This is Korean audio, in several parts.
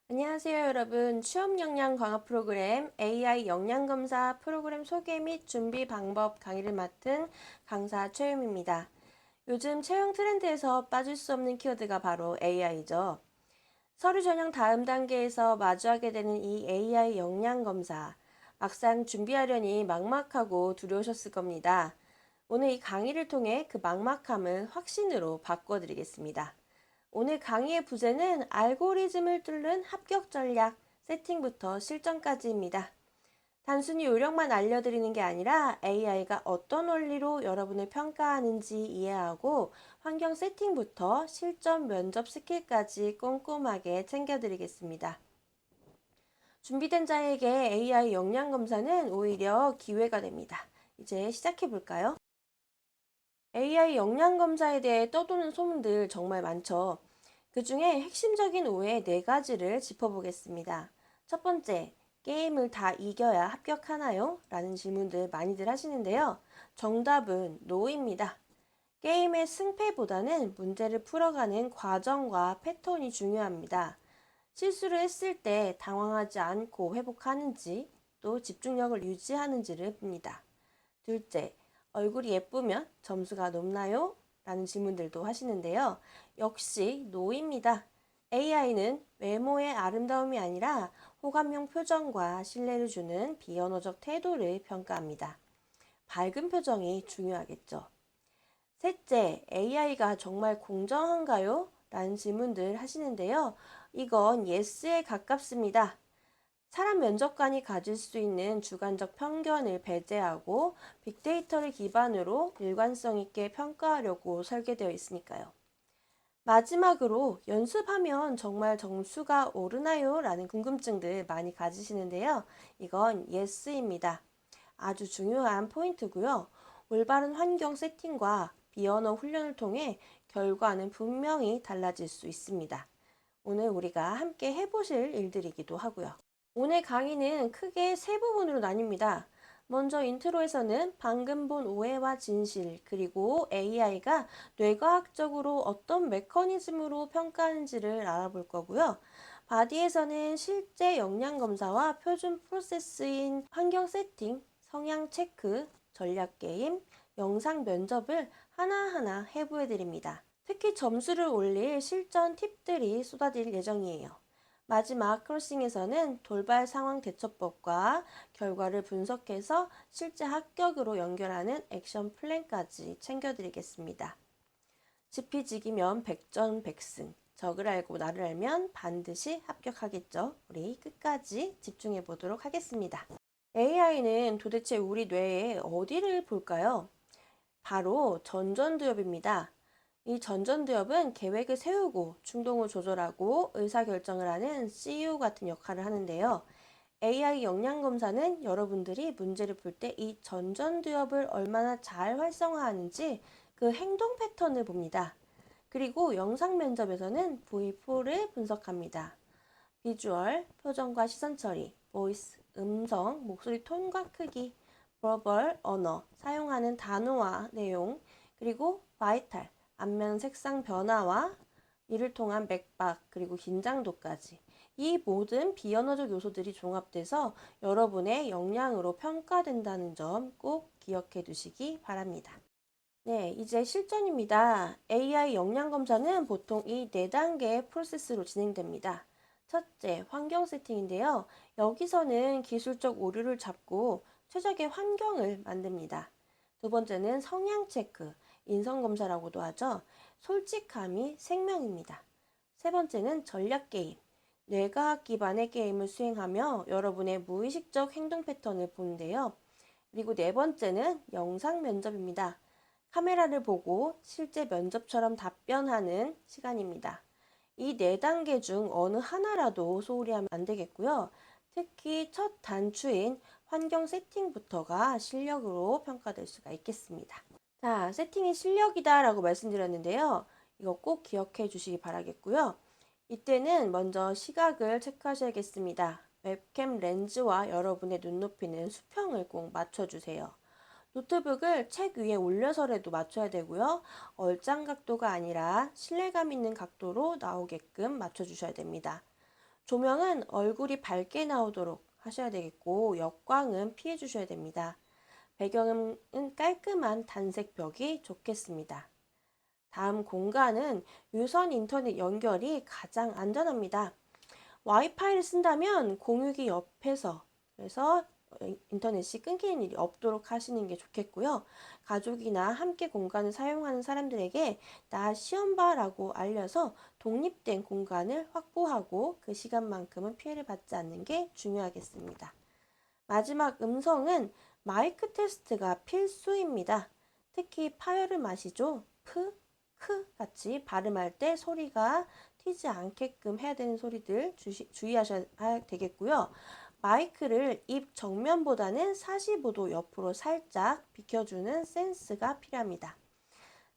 안녕하세요, 여러분. 취업 역량 강화 프로그램 AI 역량 검사 프로그램 소개 및 준비 방법 강의를 맡은 강사 최유미입니다. 요즘 채용 트렌드에서 빠질 수 없는 키워드가 바로 AI죠. 서류 전형 다음 단계에서 마주하게 되는 이 AI 역량 검사. 막상 준비하려니 막막하고 두려우셨을 겁니다. 오늘 이 강의를 통해 그 막막함을 확신으로 바꿔드리겠습니다. 오늘 강의의 부제는 알고리즘을 뚫는 합격 전략, 세팅부터 실전까지입니다. 단순히 요령만 알려드리는 게 아니라 AI가 어떤 원리로 여러분을 평가하는지 이해하고 환경 세팅부터 실전 면접 스킬까지 꼼꼼하게 챙겨드리겠습니다. 준비된 자에게 AI 역량 검사는 오히려 기회가 됩니다. 이제 시작해 볼까요? AI 역량 검사에 대해 떠도는 소문들 정말 많죠. 그 중에 핵심적인 오해 4가지를 짚어보겠습니다. 첫 번째, 게임을 다 이겨야 합격하나요? 라는 질문들 많이들 하시는데요. 정답은 NO입니다. 게임의 승패보다는 문제를 풀어가는 과정과 패턴이 중요합니다. 실수를 했을 때 당황하지 않고 회복하는지 또 집중력을 유지하는지를 봅니다. 둘째, 얼굴이 예쁘면 점수가 높나요? 라는 질문들도 하시는데요. 역시 노입니다. AI는 외모의 아름다움이 아니라 호감형 표정과 신뢰를 주는 비언어적 태도를 평가합니다. 밝은 표정이 중요하겠죠. 셋째, AI가 정말 공정한가요? 라는 질문들 하시는데요. 이건 예스에 가깝습니다. 사람 면접관이 가질 수 있는 주관적 편견을 배제하고 빅데이터를 기반으로 일관성 있게 평가하려고 설계되어 있으니까요. 마지막으로 연습하면 정말 점수가 오르나요? 라는 궁금증들 많이 가지시는데요. 이건 예스입니다. 아주 중요한 포인트고요. 올바른 환경 세팅과 비언어 훈련을 통해 결과는 분명히 달라질 수 있습니다. 오늘 우리가 함께 해보실 일들이기도 하고요. 오늘 강의는 크게 세 부분으로 나뉩니다. 먼저 인트로에서는 방금 본 오해와 진실, 그리고 AI가 뇌과학적으로 어떤 메커니즘으로 평가하는지를 알아볼 거고요. 바디에서는 실제 역량 검사와 표준 프로세스인 환경 세팅, 성향 체크, 전략 게임, 영상 면접을 하나하나 해부해 드립니다. 특히 점수를 올릴 실전 팁들이 쏟아질 예정이에요. 마지막 크로싱에서는 돌발 상황 대처법과 결과를 분석해서 실제 합격으로 연결하는 액션 플랜까지 챙겨드리겠습니다. 지피지기면 백전백승. 적을 알고 나를 알면 반드시 합격하겠죠. 우리 끝까지 집중해 보도록 하겠습니다. AI는 도대체 우리 뇌의 어디를 볼까요? 바로 전전두엽입니다. 이 전전두엽은 계획을 세우고 충동을 조절하고 의사결정을 하는 CEO 같은 역할을 하는데요. AI 역량 검사는 여러분들이 문제를 풀 때 이 전전두엽을 얼마나 잘 활성화하는지 그 행동 패턴을 봅니다. 그리고 영상 면접에서는 V4를 분석합니다. 비주얼, 표정과 시선 처리, 보이스, 음성, 목소리 톤과 크기, 버벌, 언어, 사용하는 단어와 내용, 그리고 바이탈, 안면 색상 변화와 이를 통한 맥박, 그리고 긴장도까지. 이 모든 비언어적 요소들이 종합돼서 여러분의 역량으로 평가된다는 점 꼭 기억해 두시기 바랍니다. 네, 이제 실전입니다. AI 역량 검사는 보통 이 4단계 프로세스로 진행됩니다. 첫째, 환경 세팅인데요. 여기서는 기술적 오류를 잡고 최적의 환경을 만듭니다. 두 번째는 성향 체크, 인성 검사라고도 하죠. 솔직함이 생명입니다. 세 번째는 전략 게임. 뇌과학 기반의 게임을 수행하며 여러분의 무의식적 행동 패턴을 보는데요. 그리고 네 번째는 영상 면접입니다. 카메라를 보고 실제 면접처럼 답변하는 시간입니다. 이 4단계 중 어느 하나라도 소홀히 하면 안 되겠고요. 특히 첫 단추인 환경 세팅부터가 실력으로 평가될 수가 있겠습니다. 자, 세팅이 실력이다라고 말씀드렸는데요. 이거 꼭 기억해 주시기 바라겠고요. 이때는 먼저 시각을 체크하셔야겠습니다. 웹캠 렌즈와 여러분의 눈높이는 수평을 꼭 맞춰주세요. 노트북을 책 위에 올려서라도 맞춰야 되고요. 얼짱 각도가 아니라 신뢰감 있는 각도로 나오게끔 맞춰주셔야 됩니다. 조명은 얼굴이 밝게 나오도록 하셔야 되겠고 역광은 피해 주셔야 됩니다. 배경은 깔끔한 단색 벽이 좋겠습니다. 다음 공간은 유선 인터넷 연결이 가장 안전합니다. 와이파이를 쓴다면 공유기 옆에서 그래서 인터넷이 끊기는 일이 없도록 하시는 게 좋겠고요. 가족이나 함께 공간을 사용하는 사람들에게 나 시험 봐라고 알려서 독립된 공간을 확보하고 그 시간만큼은 피해를 받지 않는 게 중요하겠습니다. 마지막 음성은 마이크 테스트가 필수입니다. 특히 파열음 아시죠? 프, 크 같이 발음할 때 소리가 튀지 않게끔 해야 되는 소리들 주의하셔야 되겠고요. 마이크를 입 정면보다는 45도 옆으로 살짝 비켜주는 센스가 필요합니다.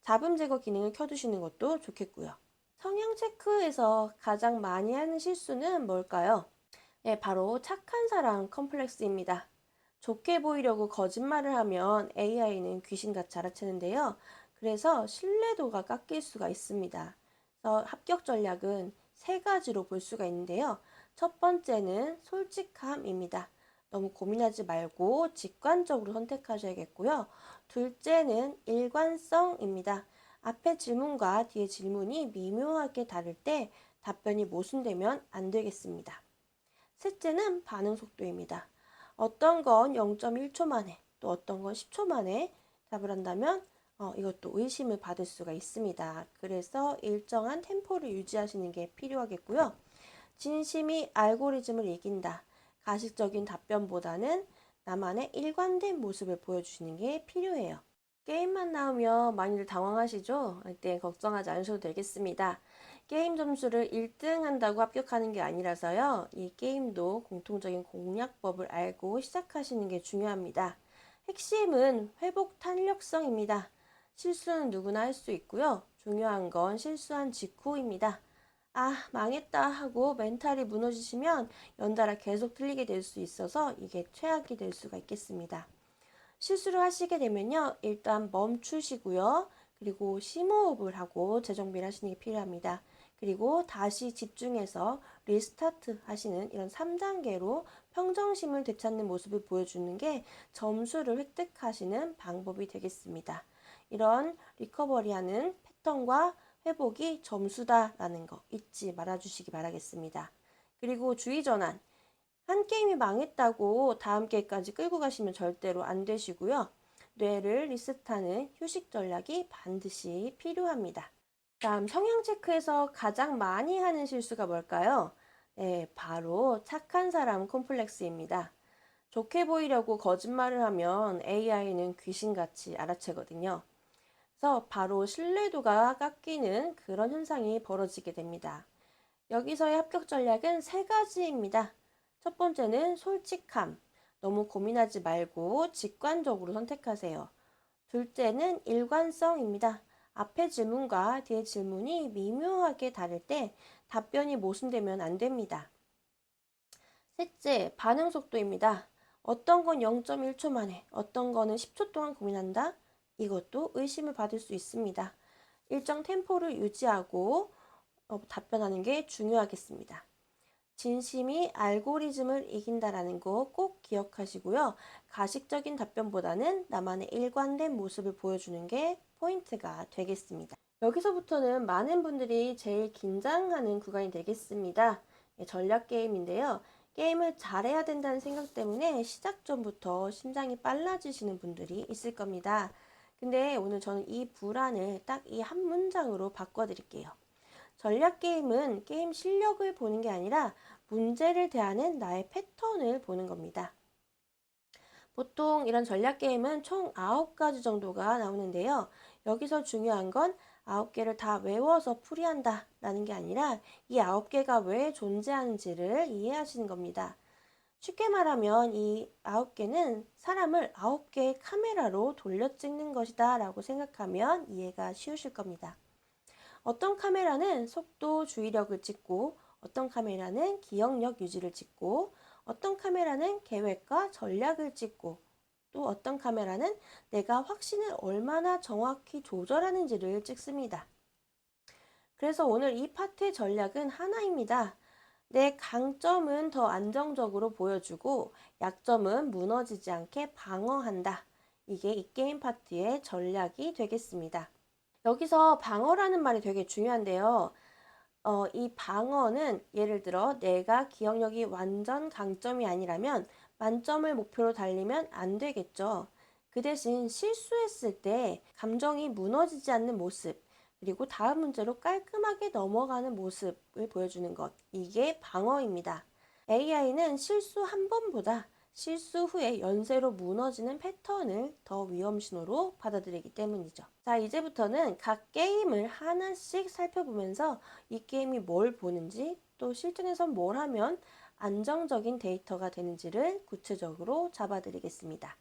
잡음 제거 기능을 켜두시는 것도 좋겠고요. 성향 체크에서 가장 많이 하는 실수는 뭘까요? 네, 바로 착한 사람 컴플렉스입니다. 좋게 보이려고 거짓말을 하면 AI는 귀신같이 알아채는데요. 그래서 신뢰도가 깎일 수가 있습니다. 그래서 합격 전략은 세 가지로 볼 수가 있는데요. 첫 번째는 솔직함입니다. 너무 고민하지 말고 직관적으로 선택하셔야겠고요. 둘째는 일관성입니다. 앞에 질문과 뒤에 질문이 미묘하게 다를 때 답변이 모순되면 안 되겠습니다. 셋째는 반응 속도입니다. 어떤 건 0.1초 만에, 또 어떤 건 10초 만에 답을 한다면 이것도 의심을 받을 수가 있습니다. 그래서 일정한 템포를 유지하시는 게 필요하겠고요. 진심이 알고리즘을 이긴다. 가식적인 답변보다는 나만의 일관된 모습을 보여주시는 게 필요해요. 게임만 나오면 많이들 당황하시죠? 이때 걱정하지 않으셔도 되겠습니다. 게임 점수를 1등 한다고 합격하는 게 아니라서요. 이 게임도 공통적인 공략법을 알고 시작하시는 게 중요합니다. 핵심은 회복 탄력성입니다. 실수는 누구나 할 수 있고요. 중요한 건 실수한 직후입니다. 아, 망했다 하고 멘탈이 무너지시면 연달아 계속 틀리게 될 수 있어서 이게 최악이 될 수가 있겠습니다. 실수를 하시게 되면요. 일단 멈추시고요. 그리고 심호흡을 하고 재정비를 하시는 게 필요합니다. 그리고 다시 집중해서 리스타트 하시는 이런 3단계로 평정심을 되찾는 모습을 보여주는 게 점수를 획득하시는 방법이 되겠습니다. 이런 리커버리하는 패턴과 회복이 점수다라는 거 잊지 말아주시기 바라겠습니다. 그리고 주의 전환. 한 게임이 망했다고 다음 게임까지 끌고 가시면 절대로 안 되시고요. 뇌를 리셋하는 휴식 전략이 반드시 필요합니다. 다음 성향 체크에서 가장 많이 하는 실수가 뭘까요? 네, 바로 착한 사람 콤플렉스입니다. 좋게 보이려고 거짓말을 하면 AI는 귀신같이 알아채거든요. 그래서 바로 신뢰도가 깎이는 그런 현상이 벌어지게 됩니다. 여기서의 합격 전략은 세 가지입니다. 첫 번째는 솔직함. 너무 고민하지 말고 직관적으로 선택하세요. 둘째는 일관성입니다. 앞에 질문과 뒤에 질문이 미묘하게 다를 때 답변이 모순되면 안 됩니다. 셋째, 반응 속도입니다. 어떤 건 0.1초 만에, 어떤 거는 10초 동안 고민한다? 이것도 의심을 받을 수 있습니다. 일정 템포를 유지하고 답변하는 게 중요하겠습니다. 진심이 알고리즘을 이긴다라는 거 꼭 기억하시고요. 가식적인 답변보다는 나만의 일관된 모습을 보여주는 게 포인트가 되겠습니다. 여기서부터는 많은 분들이 제일 긴장하는 구간이 되겠습니다. 전략 게임인데요. 게임을 잘해야 된다는 생각 때문에 시작 전부터 심장이 빨라지시는 분들이 있을 겁니다. 근데 오늘 저는 이 불안을 딱 이 한 문장으로 바꿔드릴게요. 전략 게임은 게임 실력을 보는 게 아니라 문제를 대하는 나의 패턴을 보는 겁니다. 보통 이런 전략 게임은 총 9가지 정도가 나오는데요. 여기서 중요한 건 9개를 다 외워서 풀이한다 라는 게 아니라 이 9개가 왜 존재하는지를 이해하시는 겁니다. 쉽게 말하면 이 9개는 사람을 9개의 카메라로 돌려 찍는 것이다 라고 생각하면 이해가 쉬우실 겁니다. 어떤 카메라는 속도, 주의력을 찍고 어떤 카메라는 기억력 유지를 찍고 어떤 카메라는 계획과 전략을 찍고 또 어떤 카메라는 내가 확신을 얼마나 정확히 조절하는지를 찍습니다. 그래서 오늘 이 파트의 전략은 하나입니다. 내 강점은 더 안정적으로 보여주고 약점은 무너지지 않게 방어한다. 이게 이 게임 파트의 전략이 되겠습니다. 여기서 방어라는 말이 되게 중요한데요. 이 방어는 예를 들어 내가 기억력이 완전 강점이 아니라면 만점을 목표로 달리면 안 되겠죠. 그 대신 실수했을 때 감정이 무너지지 않는 모습, 그리고 다음 문제로 깔끔하게 넘어가는 모습을 보여주는 것. 이게 방어입니다. AI는 실수 한 번보다 실수 후에 연쇄로 무너지는 패턴을 더 위험 신호로 받아들이기 때문이죠. 자, 이제부터는 각 게임을 하나씩 살펴보면서 이 게임이 뭘 보는지 또 실전에서 뭘 하면 안정적인 데이터가 되는지를 구체적으로 잡아드리겠습니다.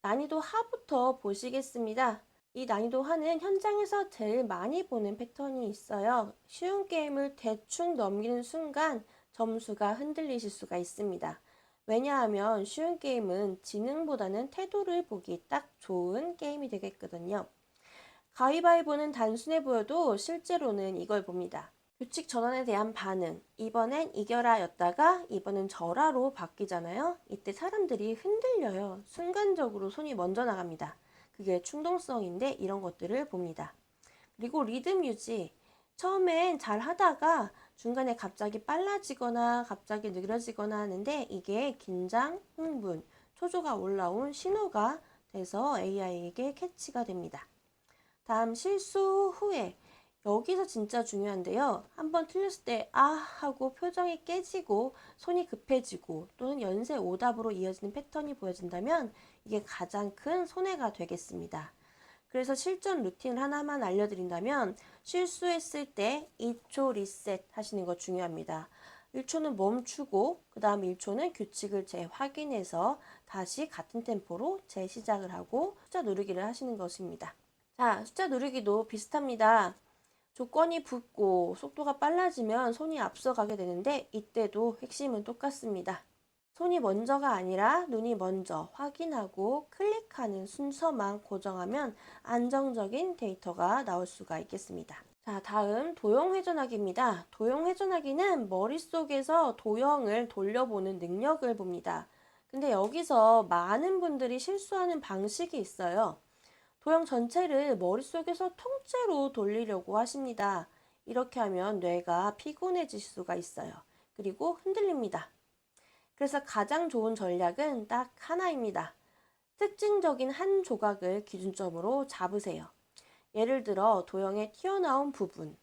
난이도 하부터 보시겠습니다. 이 난이도 하는 현장에서 제일 많이 보는 패턴이 있어요. 쉬운 게임을 대충 넘기는 순간 점수가 흔들리실 수가 있습니다. 왜냐하면 쉬운 게임은 지능보다는 태도를 보기 딱 좋은 게임이 되겠거든요. 가위바위보는 단순해 보여도 실제로는 이걸 봅니다. 규칙 전환에 대한 반응. 이번엔 이겨라 였다가 이번엔 져라로 바뀌잖아요. 이때 사람들이 흔들려요. 순간적으로 손이 먼저 나갑니다. 그게 충동성인데 이런 것들을 봅니다. 그리고 리듬 유지. 처음엔 잘 하다가 중간에 갑자기 빨라지거나 갑자기 느려지거나 하는데 이게 긴장, 흥분, 초조가 올라온 신호가 돼서 AI에게 캐치가 됩니다. 다음 실수 후에 여기서 진짜 중요한데요. 한번 틀렸을 때 아 하고 표정이 깨지고 손이 급해지고 또는 연쇄 오답으로 이어지는 패턴이 보여진다면 이게 가장 큰 손해가 되겠습니다. 그래서 실전 루틴 하나만 알려드린다면 실수했을 때 2초 리셋 하시는 거 중요합니다. 1초는 멈추고 그 다음 1초는 규칙을 재확인해서 다시 같은 템포로 재시작을 하고 숫자 누르기를 하시는 것입니다. 자, 숫자 누르기도 비슷합니다. 조건이 붙고 속도가 빨라지면 손이 앞서가게 되는데 이때도 핵심은 똑같습니다. 손이 먼저가 아니라 눈이 먼저 확인하고 클릭하는 순서만 고정하면 안정적인 데이터가 나올 수가 있겠습니다. 자, 다음 도형 회전하기입니다. 도형 회전하기는 머릿속에서 도형을 돌려보는 능력을 봅니다. 근데 여기서 많은 분들이 실수하는 방식이 있어요. 도형 전체를 머릿속에서 통째로 돌리려고 하십니다. 이렇게 하면 뇌가 피곤해질 수가 있어요. 그리고 흔들립니다. 그래서 가장 좋은 전략은 딱 하나입니다. 특징적인 한 조각을 기준점으로 잡으세요. 예를 들어 도형에 튀어나온 부분,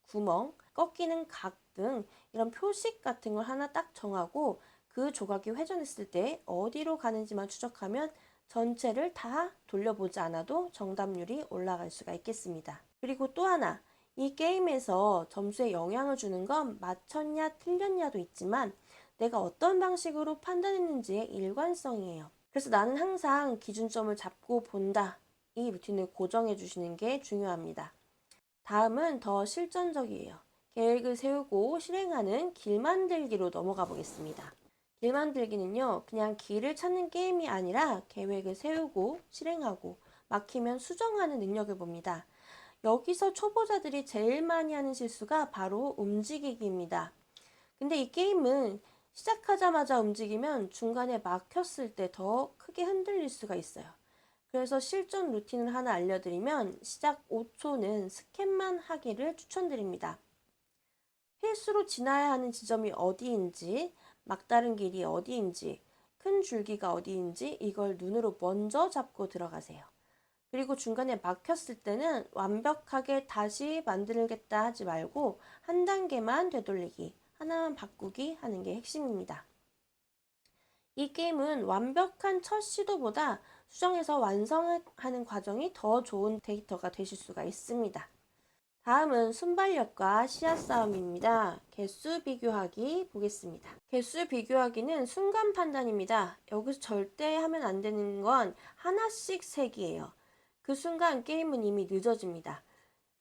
구멍, 꺾이는 각 등 이런 표식 같은 걸 하나 딱 정하고 그 조각이 회전했을 때 어디로 가는지만 추적하면 전체를 다 돌려보지 않아도 정답률이 올라갈 수가 있겠습니다. 그리고 또 하나, 이 게임에서 점수에 영향을 주는 건 맞췄냐 틀렸냐도 있지만 내가 어떤 방식으로 판단했는지의 일관성이에요. 그래서 나는 항상 기준점을 잡고 본다. 이 루틴을 고정해 주시는 게 중요합니다. 다음은 더 실전적이에요. 계획을 세우고 실행하는 길 만들기로 넘어가 보겠습니다. 길 만들기는요, 그냥 길을 찾는 게임이 아니라 계획을 세우고 실행하고 막히면 수정하는 능력을 봅니다. 여기서 초보자들이 제일 많이 하는 실수가 바로 움직이기입니다. 근데 이 게임은 시작하자마자 움직이면 중간에 막혔을 때 더 크게 흔들릴 수가 있어요. 그래서 실전 루틴을 하나 알려드리면 시작 5초는 스캔만 하기를 추천드립니다. 필수로 지나야 하는 지점이 어디인지, 막다른 길이 어디인지, 큰 줄기가 어디인지 이걸 눈으로 먼저 잡고 들어가세요. 그리고 중간에 막혔을 때는 완벽하게 다시 만들겠다 하지 말고 한 단계만 되돌리기, 하나만 바꾸기 하는 게 핵심입니다. 이 게임은 완벽한 첫 시도보다 수정해서 완성하는 과정이 더 좋은 데이터가 되실 수가 있습니다. 다음은 순발력과 씨앗 싸움입니다. 개수 비교하기 보겠습니다. 개수 비교하기는 순간 판단입니다. 여기서 절대 하면 안 되는 건 하나씩 세기예요. 그 순간 게임은 이미 늦어집니다.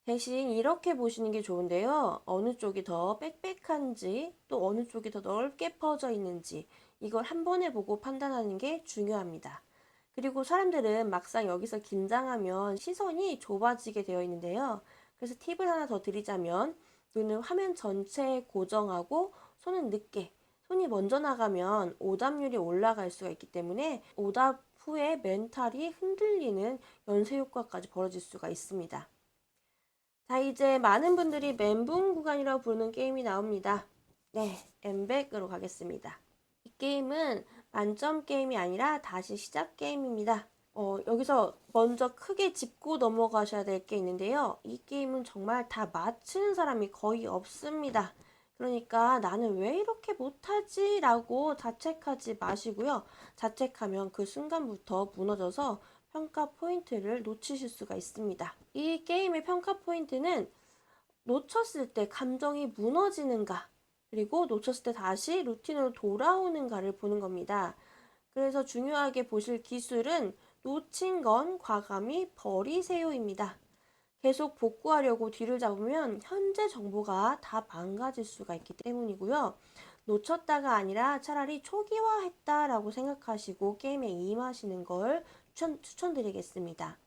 대신 이렇게 보시는 게 좋은데요. 어느 쪽이 더 빽빽한지 또 어느 쪽이 더 넓게 퍼져 있는지 이걸 한 번에 보고 판단하는 게 중요합니다. 그리고 사람들은 막상 여기서 긴장하면 시선이 좁아지게 되어 있는데요. 그래서 팁을 하나 더 드리자면 눈을 화면 전체에 고정하고 손은 늦게, 손이 먼저 나가면 오답률이 올라갈 수가 있기 때문에 오답 후에 멘탈이 흔들리는 연쇄 효과까지 벌어질 수가 있습니다. 자, 이제 많은 분들이 멘붕 구간이라고 부르는 게임이 나옵니다. 네, 엠백으로 가겠습니다. 이 게임은 만점 게임이 아니라 다시 시작 게임입니다. 여기서 먼저 크게 짚고 넘어가셔야 될 게 있는데요. 이 게임은 정말 다 맞히는 사람이 거의 없습니다. 그러니까 나는 왜 이렇게 못하지? 라고 자책하지 마시고요. 자책하면 그 순간부터 무너져서 평가 포인트를 놓치실 수가 있습니다. 이 게임의 평가 포인트는 놓쳤을 때 감정이 무너지는가, 그리고 놓쳤을 때 다시 루틴으로 돌아오는가를 보는 겁니다. 그래서 중요하게 보실 기술은 놓친 건 과감히 버리세요입니다. 계속 복구하려고 뒤를 잡으면 현재 정보가 다 망가질 수가 있기 때문이고요. 놓쳤다가 아니라 차라리 초기화했다라고 생각하시고 게임에 임하시는 걸 추천드리겠습니다.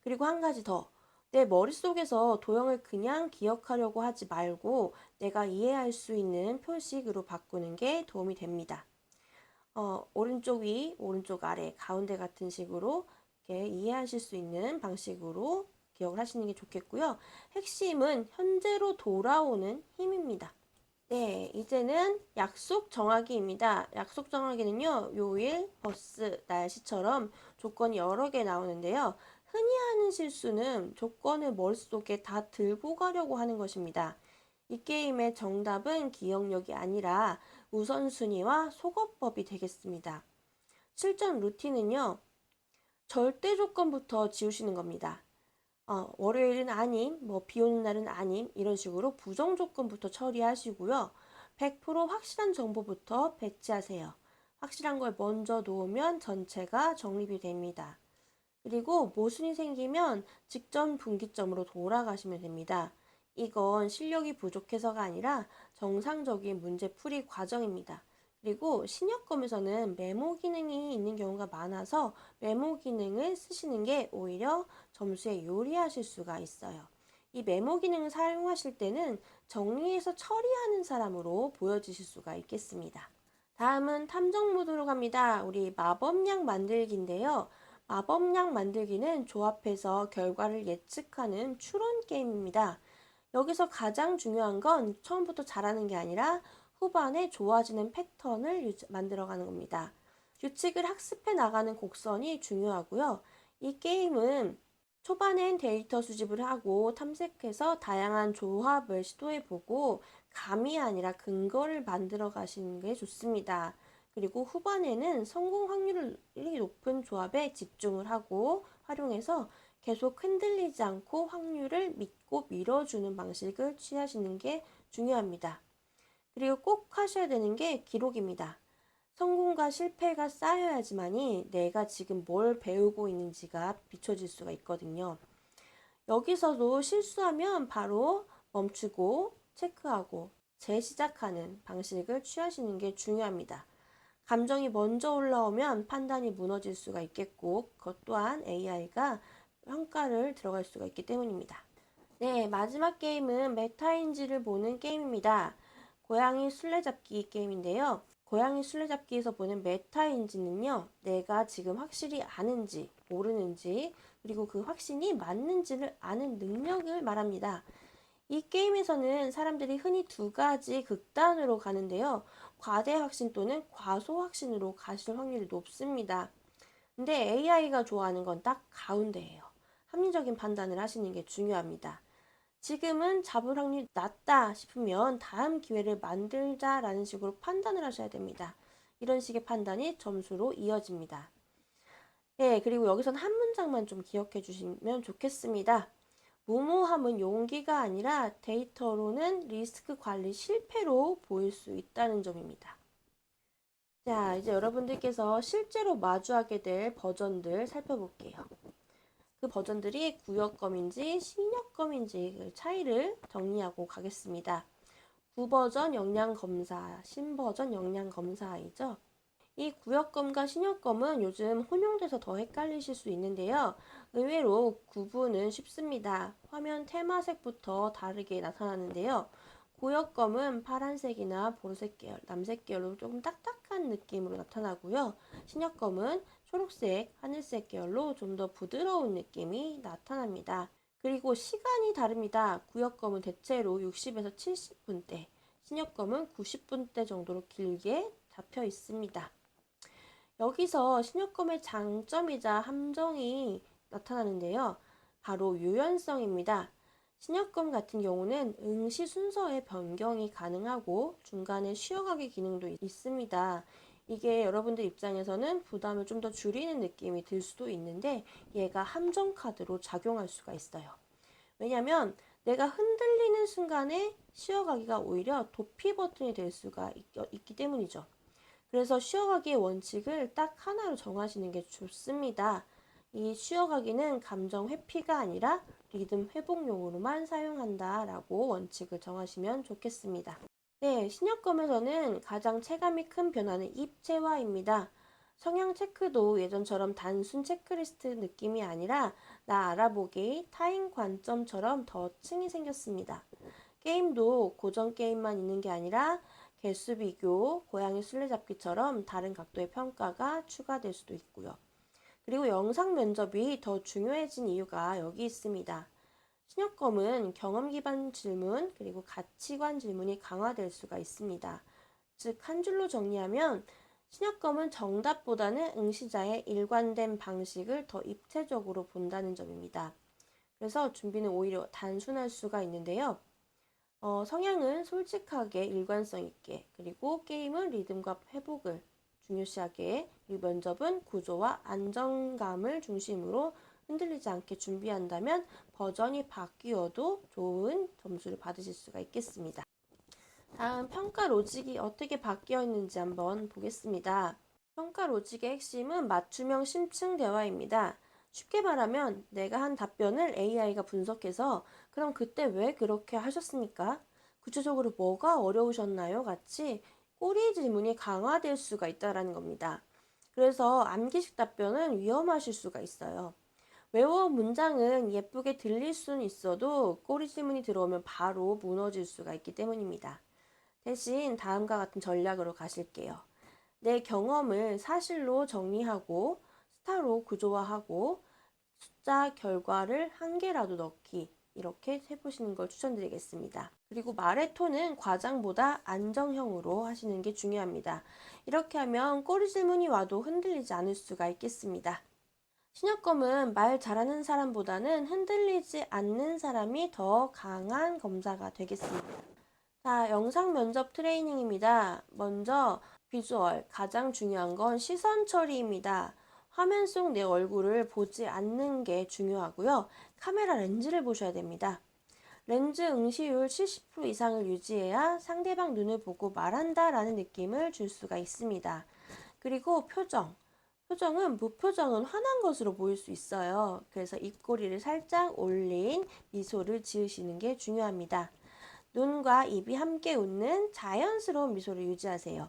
그리고 한 가지 더. 내 머릿속에서 도형을 그냥 기억하려고 하지 말고 내가 이해할 수 있는 표식으로 바꾸는 게 도움이 됩니다. 오른쪽 위, 오른쪽 아래, 가운데 같은 식으로 이렇게 이해하실 수 있는 방식으로 기억을 하시는 게 좋겠고요. 핵심은 현재로 돌아오는 힘입니다. 네, 이제는 약속 정하기입니다. 약속 정하기는요, 요일, 버스, 날씨처럼 조건이 여러 개 나오는데요. 흔히 하는 실수는 조건을 머릿속에 다 들고 가려고 하는 것입니다. 이 게임의 정답은 기억력이 아니라 우선순위와 속어법이 되겠습니다. 실전 루틴은요, 절대 조건부터 지우시는 겁니다. 월요일은 아님, 비 오는 날은 아님, 이런 식으로 부정 조건부터 처리하시고요. 100% 확실한 정보부터 배치하세요. 확실한 걸 먼저 놓으면 전체가 정립이 됩니다. 그리고 모순이 생기면 직전 분기점으로 돌아가시면 됩니다. 이건 실력이 부족해서가 아니라 정상적인 문제풀이 과정입니다. 그리고 신협검에서는 메모 기능이 있는 경우가 많아서 메모 기능을 쓰시는 게 오히려 점수에 유리하실 수가 있어요. 이 메모 기능을 사용하실 때는 정리해서 처리하는 사람으로 보여지실 수가 있겠습니다. 다음은 탐정 모드로 갑니다. 우리 마법약 만들기인데요. 마법약 만들기는 조합해서 결과를 예측하는 추론 게임입니다. 여기서 가장 중요한 건 처음부터 잘하는 게 아니라 후반에 좋아지는 패턴을 만들어가는 겁니다. 규칙을 학습해 나가는 곡선이 중요하고요. 이 게임은 초반엔 데이터 수집을 하고 탐색해서 다양한 조합을 시도해보고 감이 아니라 근거를 만들어 가시는 게 좋습니다. 그리고 후반에는 성공 확률이 높은 조합에 집중을 하고 활용해서 계속 흔들리지 않고 확률을 믿고 밀어주는 방식을 취하시는 게 중요합니다. 그리고 꼭 하셔야 되는 게 기록입니다. 성공과 실패가 쌓여야지만이 내가 지금 뭘 배우고 있는지가 비춰질 수가 있거든요. 여기서도 실수하면 바로 멈추고 체크하고 재시작하는 방식을 취하시는 게 중요합니다. 감정이 먼저 올라오면 판단이 무너질 수가 있겠고, 그것 또한 AI가 평가를 들어갈 수가 있기 때문입니다. 네, 마지막 게임은 메타인지를 보는 게임입니다. 고양이 술래잡기 게임인데요. 고양이 술래잡기에서 보는 메타인지는요, 내가 지금 확실히 아는지, 모르는지, 그리고 그 확신이 맞는지를 아는 능력을 말합니다. 이 게임에서는 사람들이 흔히 두 가지 극단으로 가는데요. 과대 확신 또는 과소 확신으로 가실 확률이 높습니다. 근데 AI가 좋아하는 건 딱 가운데예요. 합리적인 판단을 하시는 게 중요합니다. 지금은 잡을 확률이 낮다 싶으면 다음 기회를 만들자라는 식으로 판단을 하셔야 됩니다. 이런 식의 판단이 점수로 이어집니다. 네, 그리고 여기선 한 문장만 좀 기억해 주시면 좋겠습니다. 무모함은 용기가 아니라 데이터로는 리스크 관리 실패로 보일 수 있다는 점입니다. 자, 이제 여러분들께서 실제로 마주하게 될 버전들 살펴볼게요. 그 버전들이 구역검인지 신협검인지 그 차이를 정리하고 가겠습니다. 구버전 영양검사, 신버전 영양검사이죠. 이 구역검과 신협검은 요즘 혼용돼서 더 헷갈리실 수 있는데요. 의외로 구분은 쉽습니다. 화면 테마색부터 다르게 나타나는데요. 구역검은 파란색이나 보라색 계열, 남색 계열로 조금 딱딱한 느낌으로 나타나고요. 신역검은 초록색, 하늘색 계열로 좀 더 부드러운 느낌이 나타납니다. 그리고 시간이 다릅니다. 구역검은 대체로 60에서 70분대, 신역검은 90분대 정도로 길게 잡혀 있습니다. 여기서 신역검의 장점이자 함정이 나타나는데요. 바로 유연성입니다. 신역검 같은 경우는 응시 순서의 변경이 가능하고 중간에 쉬어가기 기능도 있습니다. 이게 여러분들 입장에서는 부담을 좀 더 줄이는 느낌이 들 수도 있는데 얘가 함정 카드로 작용할 수가 있어요. 왜냐면 내가 흔들리는 순간에 쉬어가기가 오히려 도피 버튼이 될 수가 있기 때문이죠. 그래서 쉬어가기의 원칙을 딱 하나로 정하시는 게 좋습니다. 이 쉬어가기는 감정 회피가 아니라 리듬 회복용으로만 사용한다라고 원칙을 정하시면 좋겠습니다. 네, 신협검에서는 가장 체감이 큰 변화는 입체화입니다. 성향 체크도 예전처럼 단순 체크리스트 느낌이 아니라 나 알아보기, 타인 관점처럼 더 층이 생겼습니다. 게임도 고전 게임만 있는 게 아니라 개수 비교, 고양이 술래잡기처럼 다른 각도의 평가가 추가될 수도 있고요. 그리고 영상 면접이 더 중요해진 이유가 여기 있습니다. 신협검은 경험 기반 질문 그리고 가치관 질문이 강화될 수가 있습니다. 즉, 한 줄로 정리하면 신협검은 정답보다는 응시자의 일관된 방식을 더 입체적으로 본다는 점입니다. 그래서 준비는 오히려 단순할 수가 있는데요. 성향은 솔직하게 일관성 있게, 그리고 게임은 리듬과 회복을 중요시하게, 그리고 면접은 구조와 안정감을 중심으로 흔들리지 않게 준비한다면 버전이 바뀌어도 좋은 점수를 받으실 수가 있겠습니다. 다음 평가 로직이 어떻게 바뀌어 있는지 한번 보겠습니다. 평가 로직의 핵심은 맞춤형 심층 대화입니다. 쉽게 말하면 내가 한 답변을 AI가 분석해서 그럼 그때 왜 그렇게 하셨습니까? 구체적으로 뭐가 어려우셨나요? 같이 꼬리 질문이 강화될 수가 있다는 겁니다. 그래서 암기식 답변은 위험하실 수가 있어요. 외워 문장은 예쁘게 들릴 수는 있어도 꼬리 질문이 들어오면 바로 무너질 수가 있기 때문입니다. 대신 다음과 같은 전략으로 가실게요. 내 경험을 사실로 정리하고 스타로 구조화하고 숫자 결과를 한 개라도 넣기, 이렇게 해보시는 걸 추천드리겠습니다. 그리고 말의 톤은 과장보다 안정형으로 하시는 게 중요합니다. 이렇게 하면 꼬리 질문이 와도 흔들리지 않을 수가 있겠습니다. 신협검은 말 잘하는 사람보다는 흔들리지 않는 사람이 더 강한 검사가 되겠습니다. 자, 영상 면접 트레이닝입니다. 먼저 비주얼, 가장 중요한 건 시선 처리입니다. 화면 속 내 얼굴을 보지 않는 게 중요하고요. 카메라 렌즈를 보셔야 됩니다. 렌즈 응시율 70% 이상을 유지해야 상대방 눈을 보고 말한다라는 느낌을 줄 수가 있습니다. 그리고 표정. 표정은 무표정은 화난 것으로 보일 수 있어요. 그래서 입꼬리를 살짝 올린 미소를 지으시는 게 중요합니다. 눈과 입이 함께 웃는 자연스러운 미소를 유지하세요.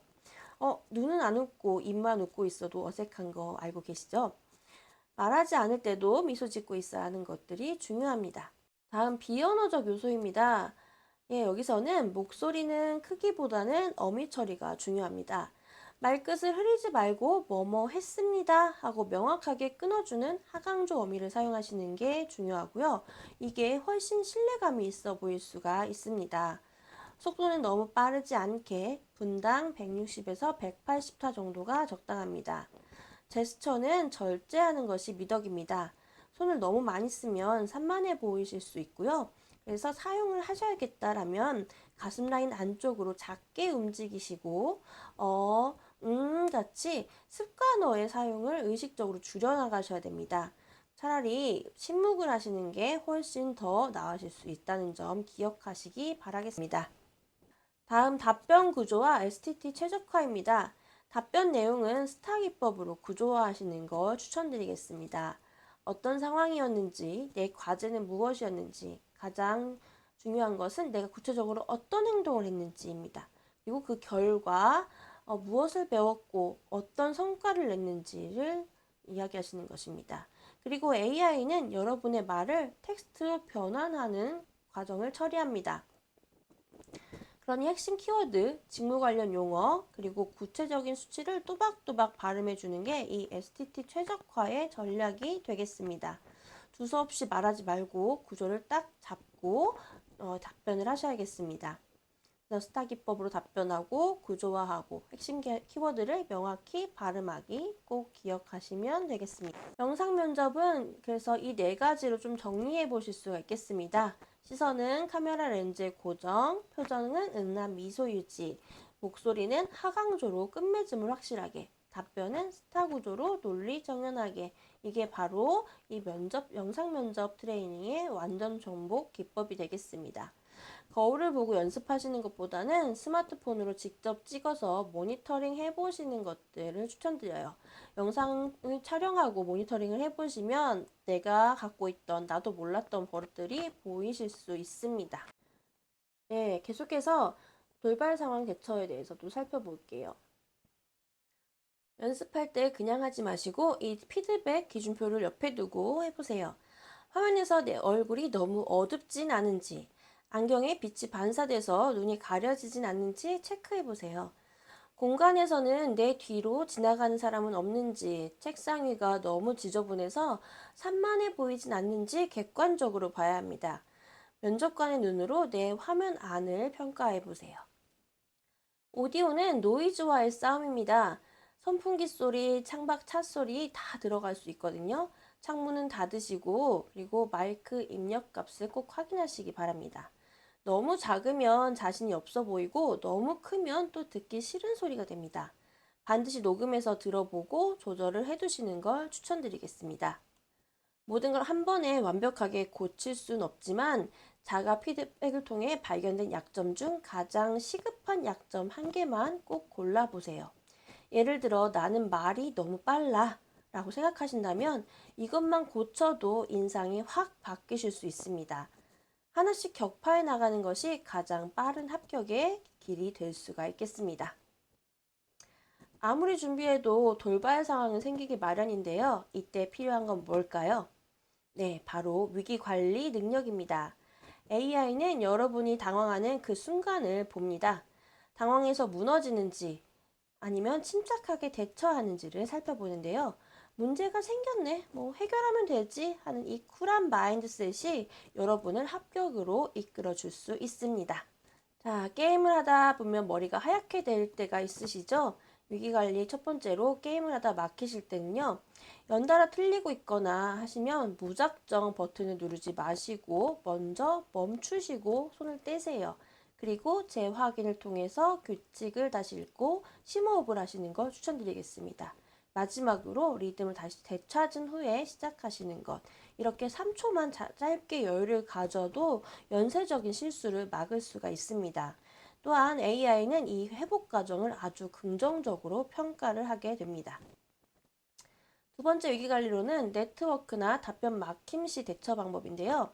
눈은 안 웃고 입만 웃고 있어도 어색한 거 알고 계시죠? 말하지 않을 때도 미소 짓고 있어야 하는 것들이 중요합니다. 다음 비언어적 요소입니다. 예, 여기서는 목소리는 크기보다는 어미 처리가 중요합니다. 말끝을 흐리지 말고 뭐뭐 했습니다 하고 명확하게 끊어주는 하강조 어미를 사용하시는 게 중요하고요. 이게 훨씬 신뢰감이 있어 보일 수가 있습니다. 속도는 너무 빠르지 않게 분당 160에서 180타 정도가 적당합니다. 제스처는 절제하는 것이 미덕입니다. 손을 너무 많이 쓰면 산만해 보이실 수 있고요. 그래서 사용을 하셔야겠다라면 가슴 라인 안쪽으로 작게 움직이시고 같이 습관어의 사용을 의식적으로 줄여나가셔야 됩니다. 차라리 침묵을 하시는 게 훨씬 더 나으실 수 있다는 점 기억하시기 바라겠습니다. 다음 답변 구조와 STT 최적화입니다. 답변 내용은 스타 기법으로 구조화하시는 걸 추천드리겠습니다. 어떤 상황이었는지, 내 과제는 무엇이었는지, 가장 중요한 것은 내가 구체적으로 어떤 행동을 했는지입니다. 그리고 그 결과 무엇을 배웠고 어떤 성과를 냈는지를 이야기하시는 것입니다. 그리고 AI는 여러분의 말을 텍스트로 변환하는 과정을 처리합니다. 그러니 핵심 키워드, 직무 관련 용어, 그리고 구체적인 수치를 또박또박 발음해 주는 게 이 STT 최적화의 전략이 되겠습니다. 두서없이 말하지 말고 구조를 딱 잡고 답변을 하셔야겠습니다. 그래서 스타 기법으로 답변하고 구조화하고 핵심 키워드를 명확히 발음하기 꼭 기억하시면 되겠습니다. 영상 면접은 그래서 이 네 가지로 좀 정리해 보실 수가 있겠습니다. 시선은 카메라 렌즈의 고정, 표정은 은은한 미소 유지, 목소리는 하강조로 끝맺음을 확실하게, 답변은 스타 구조로 논리 정연하게. 이게 바로 이 영상 면접 트레이닝의 완전 정복 기법이 되겠습니다. 거울을 보고 연습하시는 것보다는 스마트폰으로 직접 찍어서 모니터링 해보시는 것들을 추천드려요. 영상을 촬영하고 모니터링을 해보시면 내가 갖고 있던 나도 몰랐던 버릇들이 보이실 수 있습니다. 네, 계속해서 돌발 상황 대처에 대해서도 살펴볼게요. 연습할 때 그냥 하지 마시고 이 피드백 기준표를 옆에 두고 해보세요. 화면에서 내 얼굴이 너무 어둡진 않은지, 안경에 빛이 반사돼서 눈이 가려지진 않는지 체크해보세요. 공간에서는 내 뒤로 지나가는 사람은 없는지, 책상 위가 너무 지저분해서 산만해 보이진 않는지 객관적으로 봐야 합니다. 면접관의 눈으로 내 화면 안을 평가해보세요. 오디오는 노이즈와의 싸움입니다. 선풍기 소리, 창밖 차 소리 다 들어갈 수 있거든요. 창문은 닫으시고 그리고 마이크 입력 값을 꼭 확인하시기 바랍니다. 너무 작으면 자신이 없어 보이고 너무 크면 또 듣기 싫은 소리가 됩니다. 반드시 녹음해서 들어보고 조절을 해두시는 걸 추천드리겠습니다. 모든 걸 한 번에 완벽하게 고칠 수는 없지만 자가 피드백을 통해 발견된 약점 중 가장 시급한 약점 한 개만 꼭 골라보세요. 예를 들어 나는 말이 너무 빨라 라고 생각하신다면 이것만 고쳐도 인상이 확 바뀌실 수 있습니다. 하나씩 격파해 나가는 것이 가장 빠른 합격의 길이 될 수가 있겠습니다. 아무리 준비해도 돌발 상황은 생기기 마련인데요. 이때 필요한 건 뭘까요? 네, 바로 위기관리 능력입니다. AI는 여러분이 당황하는 그 순간을 봅니다. 당황해서 무너지는지 아니면 침착하게 대처하는지를 살펴보는데요. 문제가 생겼네, 해결하면 되지 하는 이 쿨한 마인드셋이 여러분을 합격으로 이끌어 줄 수 있습니다. 자, 게임을 하다 보면 머리가 하얗게 될 때가 있으시죠? 위기관리 첫 번째로 게임을 하다 막히실 때는요. 연달아 틀리고 있거나 하시면 무작정 버튼을 누르지 마시고 먼저 멈추시고 손을 떼세요. 그리고 재확인을 통해서 규칙을 다시 읽고 심호흡을 하시는 걸 추천드리겠습니다. 마지막으로 리듬을 다시 되찾은 후에 시작하시는 것. 이렇게 3초만 짧게 여유를 가져도 연쇄적인 실수를 막을 수가 있습니다. 또한 AI는 이 회복 과정을 아주 긍정적으로 평가를 하게 됩니다. 두 번째 위기관리로는 네트워크나 답변 막힘 시 대처 방법인데요.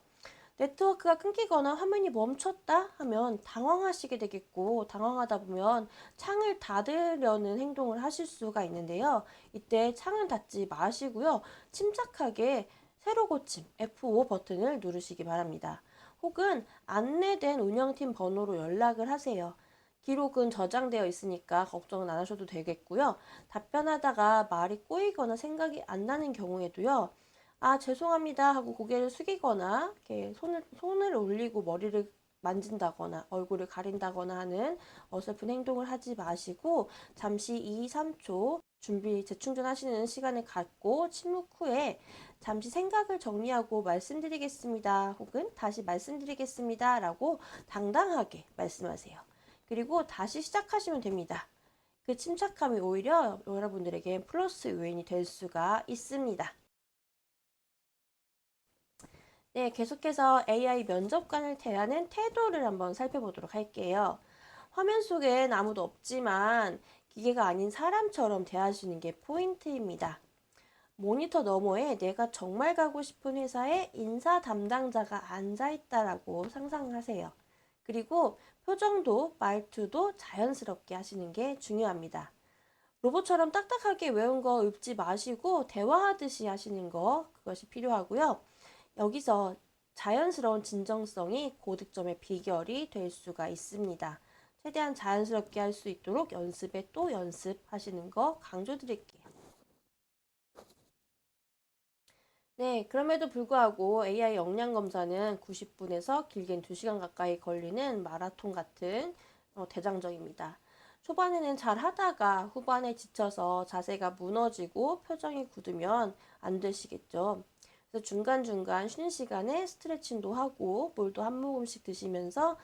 네트워크가 끊기거나 화면이 멈췄다 하면 당황하시게 되겠고 당황하다 보면 창을 닫으려는 행동을 하실 수가 있는데요. 이때 창은 닫지 마시고요. 침착하게 새로 고침 F5 버튼을 누르시기 바랍니다. 혹은 안내된 운영팀 번호로 연락을 하세요. 기록은 저장되어 있으니까 걱정은 안 하셔도 되겠고요. 답변하다가 말이 꼬이거나 생각이 안 나는 경우에도요. 아, 죄송합니다 하고 고개를 숙이거나 이렇게 손을 올리고 머리를 만진다거나 얼굴을 가린다거나 하는 어설픈 행동을 하지 마시고 잠시 2, 3초 재충전하시는 시간을 갖고 침묵 후에 잠시 생각을 정리하고 말씀드리겠습니다. 혹은 다시 말씀드리겠습니다. 라고 당당하게 말씀하세요. 그리고 다시 시작하시면 됩니다. 그 침착함이 오히려 여러분들에게 플러스 요인이 될 수가 있습니다. 네, 계속해서 AI 면접관을 대하는 태도를 한번 살펴보도록 할게요. 화면 속엔 아무도 없지만 기계가 아닌 사람처럼 대하시는 게 포인트입니다. 모니터 너머에 내가 정말 가고 싶은 회사에 인사 담당자가 앉아 있다라고 상상하세요. 그리고 표정도 말투도 자연스럽게 하시는 게 중요합니다. 로봇처럼 딱딱하게 외운 거 읊지 마시고 대화하듯이 하시는 거 그것이 필요하고요. 여기서 자연스러운 진정성이 고득점의 비결이 될 수가 있습니다. 최대한 자연스럽게 할 수 있도록 연습에 또 연습하시는 거 강조드릴게요. 네, 그럼에도 불구하고 AI 역량 검사는 90분에서 길게는 2시간 가까이 걸리는 마라톤 같은 대장정입니다. 초반에는 잘 하다가 후반에 지쳐서 자세가 무너지고 표정이 굳으면 안 되시겠죠. 그래서 중간중간 쉬는 시간에 스트레칭도 하고 물도 한 모금씩 드시면서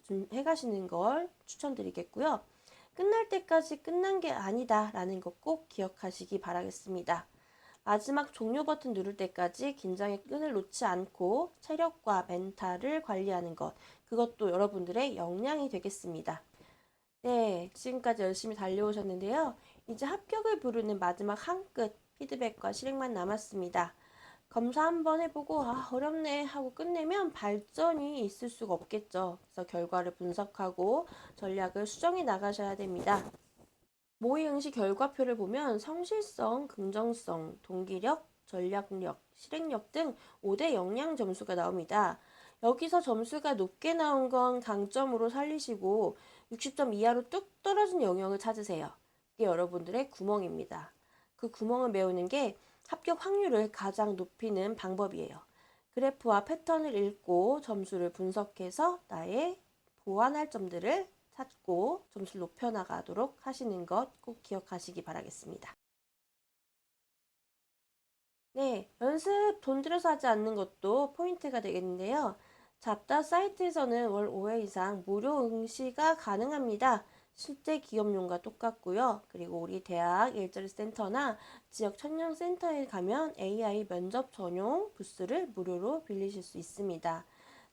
좀 해가시는 걸 추천드리겠고요. 끝날 때까지 끝난 게 아니다라는 거 꼭 기억하시기 바라겠습니다. 마지막 종료 버튼 누를 때까지 긴장의 끈을 놓지 않고 체력과 멘탈을 관리하는 것, 그것도 여러분들의 역량이 되겠습니다. 네, 지금까지 열심히 달려오셨는데요. 이제 합격을 부르는 마지막 한 끗 피드백과 실행만 남았습니다. 검사 한번 해보고 어렵네 하고 끝내면 발전이 있을 수가 없겠죠. 그래서 결과를 분석하고 전략을 수정해 나가셔야 됩니다. 모의 응시 결과표를 보면 성실성, 긍정성, 동기력, 전략력, 실행력 등 5대 역량 점수가 나옵니다. 여기서 점수가 높게 나온 건 강점으로 살리시고 60점 이하로 뚝 떨어진 영역을 찾으세요. 이게 여러분들의 구멍입니다. 그 구멍을 메우는 게 합격 확률을 가장 높이는 방법이에요. 그래프와 패턴을 읽고 점수를 분석해서 나의 보완할 점들을 찾고 점수를 높여나가도록 하시는 것 꼭 기억하시기 바라겠습니다. 네, 연습 돈 들여서 하지 않는 것도 포인트가 되겠는데요. 잡다 사이트에서는 월 5회 이상 무료 응시가 가능합니다. 실제 기업용과 똑같고요. 그리고 우리 대학 일자리 센터나 지역 청년 센터에 가면 AI 면접 전용 부스를 무료로 빌리실 수 있습니다.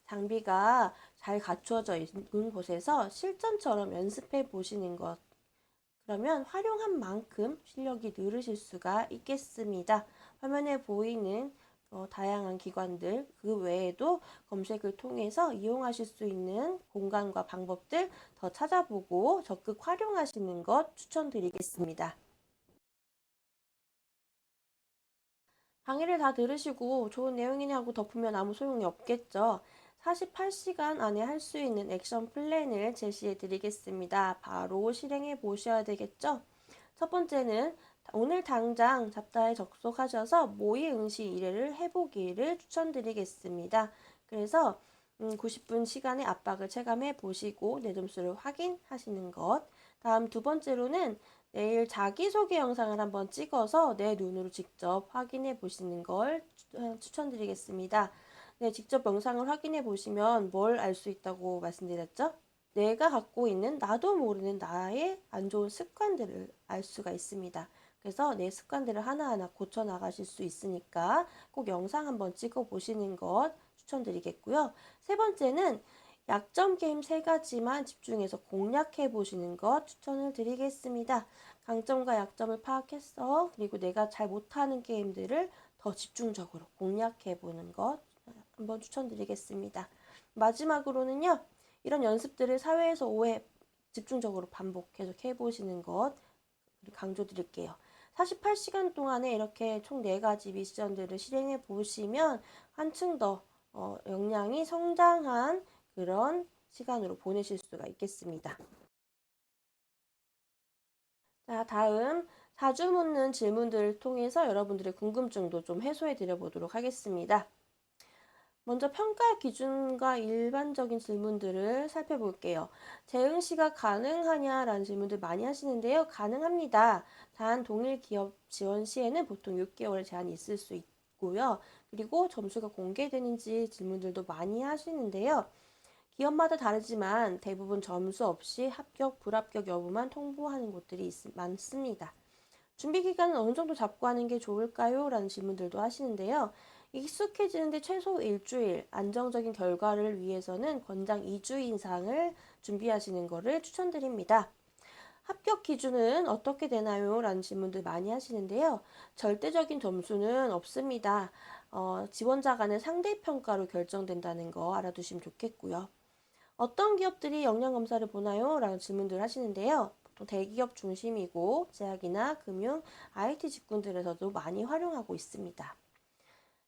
장비가 잘 갖추어져 있는 곳에서 실전처럼 연습해 보시는 것. 그러면 활용한 만큼 실력이 늘으실 수가 있겠습니다. 화면에 보이는 다양한 기관들, 그 외에도 검색을 통해서 이용하실 수 있는 공간과 방법들 더 찾아보고 적극 활용하시는 것 추천드리겠습니다. 강의를 다 들으시고 좋은 내용이네 하고 덮으면 아무 소용이 없겠죠. 48시간 안에 할 수 있는 액션 플랜을 제시해 드리겠습니다. 바로 실행해 보셔야 되겠죠? 첫 번째는 오늘 당장 잡다에 접속하셔서 모의 응시 1회를 해보기를 추천드리겠습니다. 그래서 90분 시간의 압박을 체감해 보시고 내 점수를 확인하시는 것. 다음 두 번째로는 내일 자기소개 영상을 한번 찍어서 내 눈으로 직접 확인해 보시는 걸 추천드리겠습니다. 네, 직접 영상을 확인해 보시면 뭘 알 수 있다고 말씀드렸죠? 내가 갖고 있는 나도 모르는 나의 안 좋은 습관들을 알 수가 있습니다. 그래서 내 습관들을 하나하나 고쳐 나가실 수 있으니까 꼭 영상 한번 찍어 보시는 것 추천드리겠고요. 세 번째는 약점 게임 세 가지만 집중해서 공략해 보시는 것 추천을 드리겠습니다. 강점과 약점을 파악해서 그리고 내가 잘 못하는 게임들을 더 집중적으로 공략해 보는 것 한번 추천드리겠습니다. 마지막으로는요. 이런 연습들을 사회에서 5회 집중적으로 반복 계속 해보시는 것 강조드릴게요. 48시간 동안에 이렇게 총 4가지 미션들을 실행해 보시면 한층 더 역량이 성장한 그런 시간으로 보내실 수가 있겠습니다. 자, 다음 자주 묻는 질문들을 통해서 여러분들의 궁금증도 좀 해소해 드려 보도록 하겠습니다. 먼저 평가 기준과 일반적인 질문들을 살펴볼게요. 재응 시가 가능하냐라는 질문들 많이 하시는데요. 가능합니다. 단 동일 기업 지원 시에는 보통 6개월 제한이 있을 수 있고요. 그리고 점수가 공개되는지 질문들도 많이 하시는데요. 기업마다 다르지만 대부분 점수 없이 합격, 불합격 여부만 통보하는 곳들이 많습니다. 준비 기간은 어느 정도 잡고 하는 게 좋을까요? 라는 질문들도 하시는데요. 익숙해지는데 최소 일주일, 안정적인 결과를 위해서는 권장 2주 이상을 준비하시는 것을 추천드립니다. 합격 기준은 어떻게 되나요? 라는 질문들 많이 하시는데요. 절대적인 점수는 없습니다. 지원자 간의 상대평가로 결정된다는 거 알아두시면 좋겠고요. 어떤 기업들이 역량검사를 보나요? 라는 질문들 하시는데요. 보통 대기업 중심이고 제약이나 금융, IT 직군들에서도 많이 활용하고 있습니다.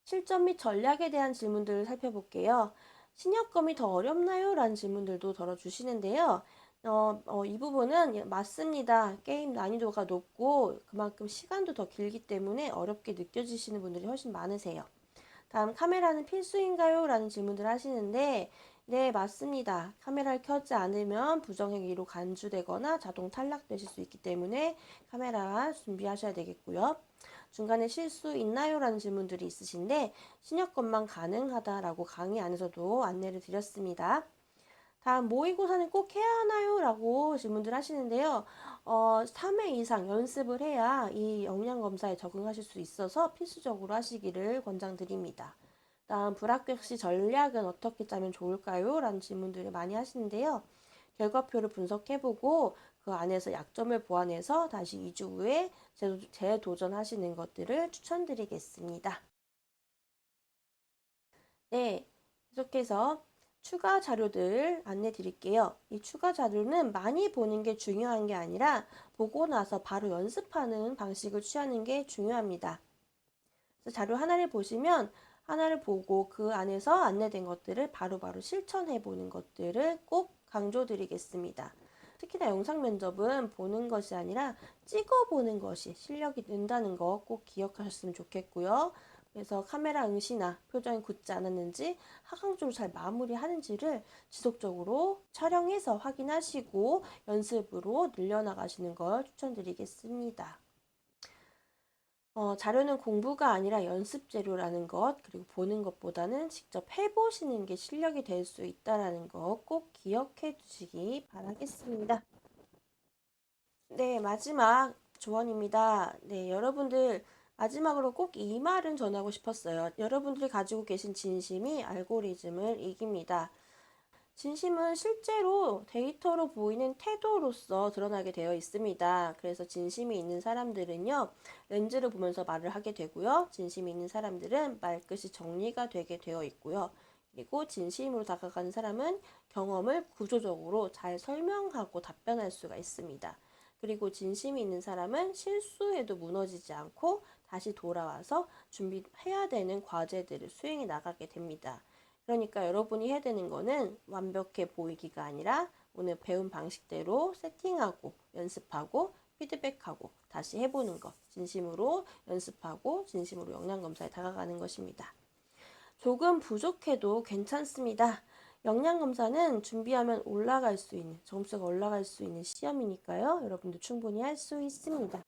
실전 및 전략에 대한 질문들을 살펴볼게요. 신여검이 더 어렵나요? 라는 질문들도 덜어주시는데요. 이 부분은 맞습니다. 게임 난이도가 높고 그만큼 시간도 더 길기 때문에 어렵게 느껴지시는 분들이 훨씬 많으세요. 다음 카메라는 필수인가요? 라는 질문들 하시는데 네, 맞습니다. 카메라를 켜지 않으면 부정행위로 간주되거나 자동 탈락되실 수 있기 때문에 카메라 준비하셔야 되겠고요. 중간에 실수 있나요? 라는 질문들이 있으신데 신협건만 가능하다라고 강의 안에서도 안내를 드렸습니다. 다음 모의고사는 꼭 해야 하나요? 라고 질문들 하시는데요. 3회 이상 연습을 해야 이 역량검사에 적응하실 수 있어서 필수적으로 하시기를 권장드립니다. 다음 불합격 시 전략은 어떻게 짜면 좋을까요? 라는 질문들을 많이 하시는데요. 결과표를 분석해보고 그 안에서 약점을 보완해서 다시 2주 후에 재도전하시는 것들을 추천드리겠습니다. 네, 계속해서 추가 자료들 안내 드릴게요. 이 추가 자료는 많이 보는 게 중요한 게 아니라 보고 나서 바로 연습하는 방식을 취하는 게 중요합니다. 그래서 자료 하나를 보시면 하나를 보고 그 안에서 안내된 것들을 바로바로 실천해 보는 것들을 꼭 강조드리겠습니다. 특히나 영상 면접은 보는 것이 아니라 찍어 보는 것이 실력이 는다는 거 꼭 기억하셨으면 좋겠고요. 그래서 카메라 응시나 표정이 굳지 않았는지 하강적으로 잘 마무리하는지를 지속적으로 촬영해서 확인하시고 연습으로 늘려나가시는 걸 추천드리겠습니다. 자료는 공부가 아니라 연습 재료라는 것, 그리고 보는 것보다는 직접 해보시는 게 실력이 될 수 있다는 거 꼭 기억해 두시기 바라겠습니다. 네, 마지막 조언입니다. 네, 여러분들 마지막으로 꼭 이 말은 전하고 싶었어요. 여러분들이 가지고 계신 진심이 알고리즘을 이깁니다. 진심은 실제로 데이터로 보이는 태도로서 드러나게 되어 있습니다. 그래서 진심이 있는 사람들은요, 렌즈를 보면서 말을 하게 되고요. 진심이 있는 사람들은 말끝이 정리가 되게 되어 있고요. 그리고 진심으로 다가가는 사람은 경험을 구조적으로 잘 설명하고 답변할 수가 있습니다. 그리고 진심이 있는 사람은 실수해도 무너지지 않고 다시 돌아와서 준비해야 되는 과제들을 수행해 나가게 됩니다. 그러니까 여러분이 해야 되는 거는 완벽해 보이기가 아니라 오늘 배운 방식대로 세팅하고 연습하고 피드백하고 다시 해보는 것. 진심으로 연습하고 진심으로 역량검사에 다가가는 것입니다. 조금 부족해도 괜찮습니다. 역량검사는 준비하면 올라갈 수 있는, 점수가 올라갈 수 있는 시험이니까요. 여러분도 충분히 할 수 있습니다.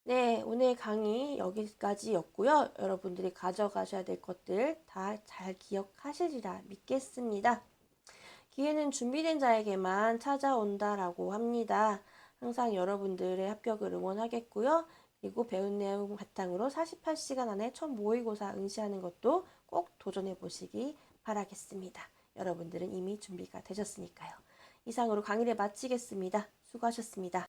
네, 오늘 강의 여기까지였고요. 여러분들이 가져가셔야 될 것들 다 잘 기억하시리라 믿겠습니다. 기회는 준비된 자에게만 찾아온다라고 합니다. 항상 여러분들의 합격을 응원하겠고요. 그리고 배운 내용 바탕으로 48시간 안에 첫 모의고사 응시하는 것도 꼭 도전해 보시기 바라겠습니다. 여러분들은 이미 준비가 되셨으니까요. 이상으로 강의를 마치겠습니다. 수고하셨습니다.